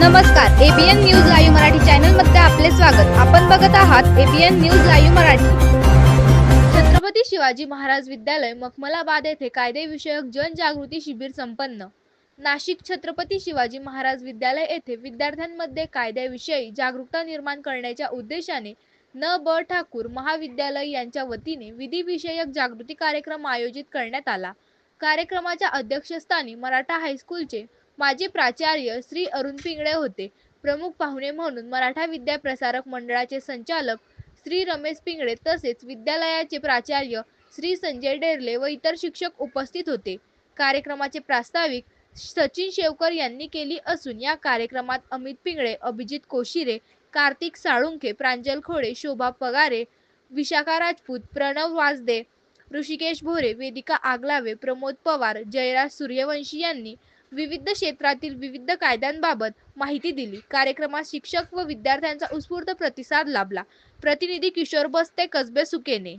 नमस्कार, ABN news live Marathi channel मध्ये आपले स्वागत। आपण बघत आहात ABN news live Marathi. Chhatrapati Shivaji Maharaj विद्यालय मखमलाबाद येथे कायदेविषयक जनजागृती शिबिर संपन्न। नाशिक छत्रपती शिवाजी महाराज विद्यालय येथे विद्यार्थ्यांमध्ये कायद्याविषयी जागरूकता निर्माण करण्याच्या उद्देशाने न. ब. ठाकूर महाविद्यालय यांच्या वतीने विधिविषयक जागृती कार्यक्रम आयोजित करण्यात आला। कार्यक्रमाच्या अध्यक्षस्थानी मराठा हायस्कूलचे माजी प्राचार्य श्री अरुण पिंगळे होते। प्रमुख पाहुणे म्हणून मराठा विद्या प्रसारक मंडळाचे संचालक श्री रमेश पिंगळे तसेच विद्यालयाचे प्राचार्य श्री संजय डेरले व इतर शिक्षक उपस्थित होते। कार्यक्रमाचे प्रास्ताविक सचिन शेवकर यांनी केली असून या कार्यक्रमात अमित पिंगळे, अभिजित कोशिरे, कार्तिक साळुंखे, प्रांजल खोडे, शोभा पगारे, विशाखा राजपूत, प्रणव वाजदे, ऋषिकेश भोरे, वेदिका आगलावे, प्रमोद पवार, जयराज सूर्यवंशी यांनी विविध क्षेत्रातील विविध कायद्यांबाबत माहिती दिली। कार्यक्रमात शिक्षक व विद्यार्थ्यांचा उत्स्फूर्त प्रतिसाद लाभला। प्रतिनिधी किशोर बस्ते, कसबे सुकेने।